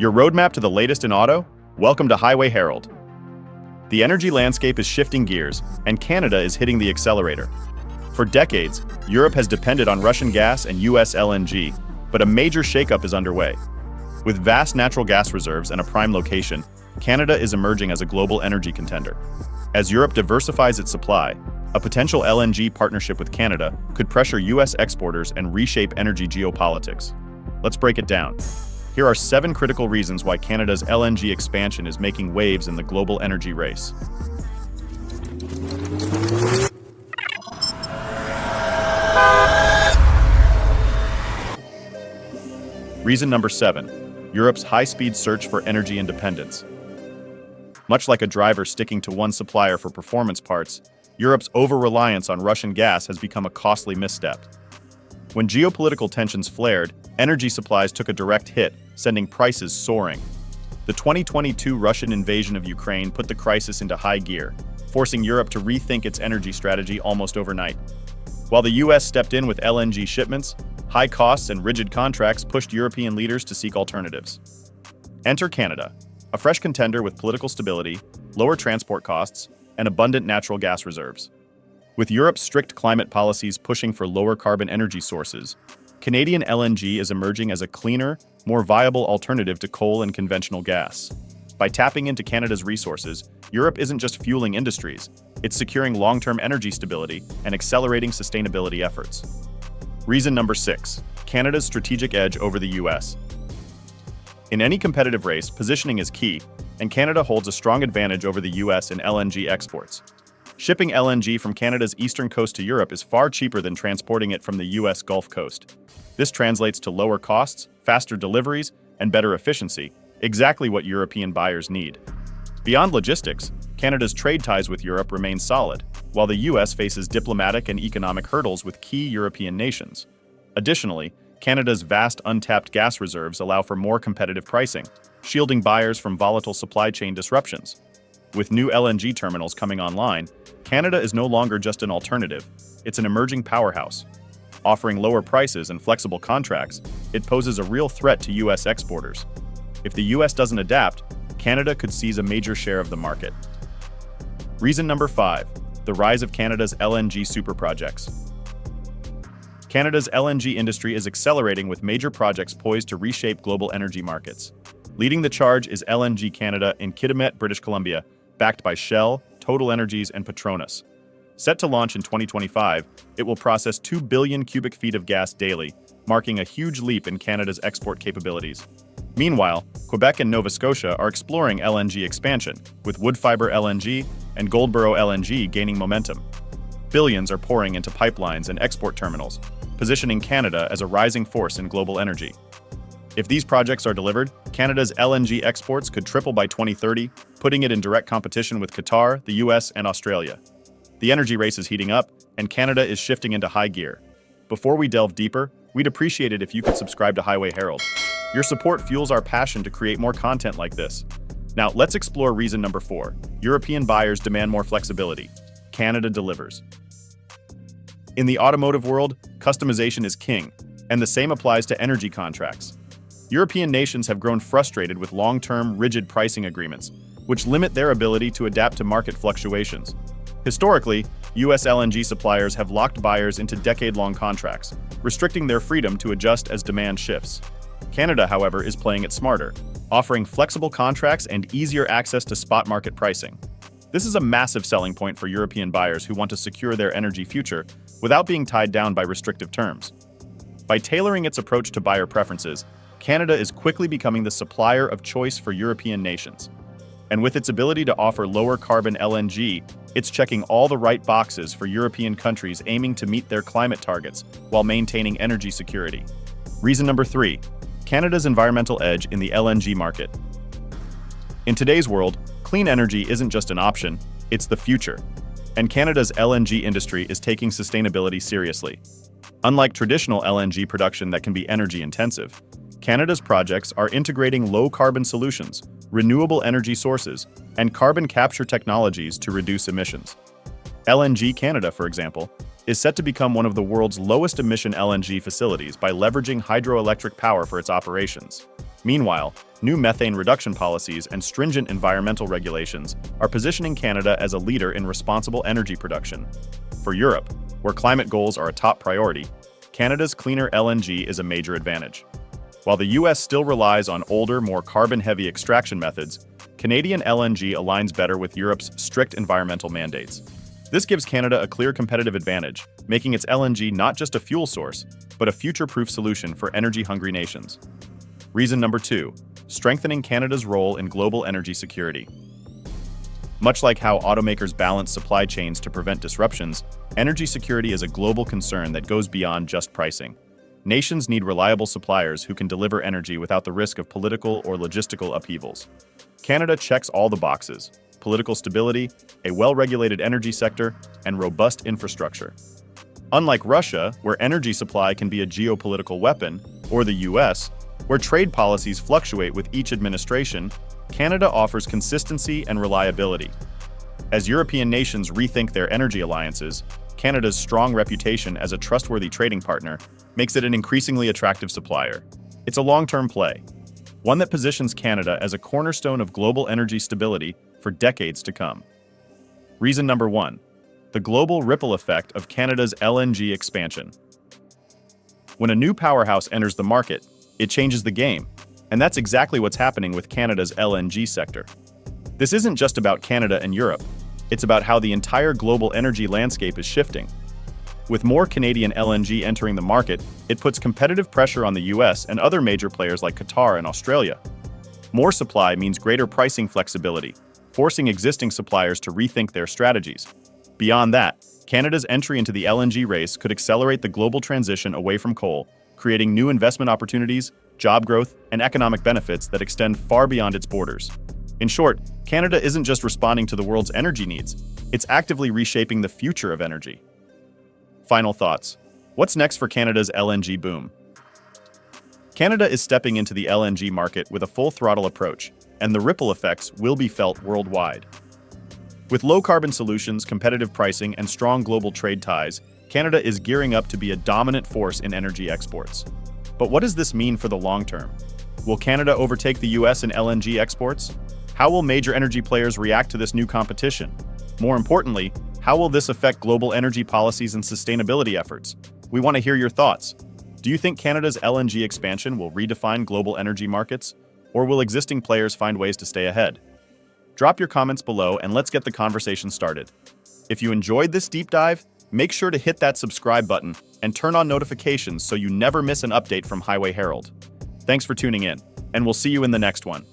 Your roadmap to the latest in auto? Welcome to Highway Herald. The energy landscape is shifting gears, and Canada is hitting the accelerator. For decades, Europe has depended on Russian gas and US LNG, but a major shakeup is underway. With vast natural gas reserves and a prime location, Canada is emerging as a global energy contender. As Europe diversifies its supply, a potential LNG partnership with Canada could pressure US exporters and reshape energy geopolitics. Let's break it down. Here are 7 critical reasons why Canada's LNG expansion is making waves in the global energy race. Reason number 7, Europe's high-speed search for energy independence. Much like a driver sticking to one supplier for performance parts, Europe's over-reliance on Russian gas has become a costly misstep. When geopolitical tensions flared, energy supplies took a direct hit, sending prices soaring. The 2022 Russian invasion of Ukraine put the crisis into high gear, forcing Europe to rethink its energy strategy almost overnight. While the US stepped in with LNG shipments, high costs and rigid contracts pushed European leaders to seek alternatives. Enter Canada, a fresh contender with political stability, lower transport costs, and abundant natural gas reserves. With Europe's strict climate policies pushing for lower carbon energy sources, Canadian LNG is emerging as a cleaner, more viable alternative to coal and conventional gas. By tapping into Canada's resources, Europe isn't just fueling industries, it's securing long-term energy stability and accelerating sustainability efforts. Reason number 6, Canada's strategic edge over the US. In any competitive race, positioning is key, and Canada holds a strong advantage over the US in LNG exports. Shipping LNG from Canada's eastern coast to Europe is far cheaper than transporting it from the US Gulf Coast. This translates to lower costs, faster deliveries, and better efficiency, exactly what European buyers need. Beyond logistics, Canada's trade ties with Europe remain solid, while the US faces diplomatic and economic hurdles with key European nations. Additionally, Canada's vast untapped gas reserves allow for more competitive pricing, shielding buyers from volatile supply chain disruptions. With new LNG terminals coming online, Canada is no longer just an alternative, it's an emerging powerhouse. Offering lower prices and flexible contracts, it poses a real threat to US exporters. If the US doesn't adapt, Canada could seize a major share of the market. Reason number 5, the rise of Canada's LNG superprojects. Canada's LNG industry is accelerating with major projects poised to reshape global energy markets. Leading the charge is LNG Canada in Kitimat, British Columbia, backed by Shell, Total Energies, and Petronas. Set to launch in 2025, it will process 2 billion cubic feet of gas daily, marking a huge leap in Canada's export capabilities. Meanwhile, Quebec and Nova Scotia are exploring LNG expansion, with Woodfibre LNG and Goldboro LNG gaining momentum. Billions are pouring into pipelines and export terminals, positioning Canada as a rising force in global energy. If these projects are delivered, Canada's LNG exports could triple by 2030, putting it in direct competition with Qatar, the US, and Australia. The energy race is heating up, and Canada is shifting into high gear. Before we delve deeper, we'd appreciate it if you could subscribe to Highway Herald. Your support fuels our passion to create more content like this. Now, let's explore reason number 4. European buyers demand more flexibility. Canada delivers. In the automotive world, customization is king, and the same applies to energy contracts. European nations have grown frustrated with long-term, rigid pricing agreements, which limit their ability to adapt to market fluctuations. Historically, US LNG suppliers have locked buyers into decade-long contracts, restricting their freedom to adjust as demand shifts. Canada, however, is playing it smarter, offering flexible contracts and easier access to spot market pricing. This is a massive selling point for European buyers who want to secure their energy future without being tied down by restrictive terms. By tailoring its approach to buyer preferences, Canada is quickly becoming the supplier of choice for European nations. And with its ability to offer lower carbon LNG, it's checking all the right boxes for European countries aiming to meet their climate targets while maintaining energy security. Reason number 3, Canada's environmental edge in the LNG market. In today's world, clean energy isn't just an option, it's the future. And Canada's LNG industry is taking sustainability seriously. Unlike traditional LNG production that can be energy intensive, Canada's projects are integrating low-carbon solutions, renewable energy sources, and carbon capture technologies to reduce emissions. LNG Canada, for example, is set to become one of the world's lowest emission LNG facilities by leveraging hydroelectric power for its operations. Meanwhile, new methane reduction policies and stringent environmental regulations are positioning Canada as a leader in responsible energy production. For Europe, where climate goals are a top priority, Canada's cleaner LNG is a major advantage. While the US still relies on older, more carbon-heavy extraction methods, Canadian LNG aligns better with Europe's strict environmental mandates. This gives Canada a clear competitive advantage, making its LNG not just a fuel source, but a future-proof solution for energy-hungry nations. Reason number 2, strengthening Canada's role in global energy security. Much like how automakers balance supply chains to prevent disruptions, energy security is a global concern that goes beyond just pricing. Nations need reliable suppliers who can deliver energy without the risk of political or logistical upheavals. Canada checks all the boxes: political stability, a well-regulated energy sector, and robust infrastructure. Unlike Russia, where energy supply can be a geopolitical weapon, or the US, where trade policies fluctuate with each administration, Canada offers consistency and reliability. As European nations rethink their energy alliances, Canada's strong reputation as a trustworthy trading partner makes it an increasingly attractive supplier. It's a long-term play, one that positions Canada as a cornerstone of global energy stability for decades to come. Reason number 1, the global ripple effect of Canada's LNG expansion. When a new powerhouse enters the market, it changes the game, and that's exactly what's happening with Canada's LNG sector. This isn't just about Canada and Europe, it's about how the entire global energy landscape is shifting. With more Canadian LNG entering the market, it puts competitive pressure on the US and other major players like Qatar and Australia. More supply means greater pricing flexibility, forcing existing suppliers to rethink their strategies. Beyond that, Canada's entry into the LNG race could accelerate the global transition away from coal, creating new investment opportunities, job growth, and economic benefits that extend far beyond its borders. In short, Canada isn't just responding to the world's energy needs, it's actively reshaping the future of energy. Final thoughts. What's next for Canada's LNG boom? Canada is stepping into the LNG market with a full-throttle approach, and the ripple effects will be felt worldwide. With low-carbon solutions, competitive pricing, and strong global trade ties, Canada is gearing up to be a dominant force in energy exports. But what does this mean for the long term? Will Canada overtake the US in LNG exports? How will major energy players react to this new competition? More importantly, how will this affect global energy policies and sustainability efforts? We want to hear your thoughts. Do you think Canada's LNG expansion will redefine global energy markets? Or will existing players find ways to stay ahead? Drop your comments below and let's get the conversation started. If you enjoyed this deep dive, make sure to hit that subscribe button and turn on notifications so you never miss an update from Highway Herald. Thanks for tuning in, and we'll see you in the next one.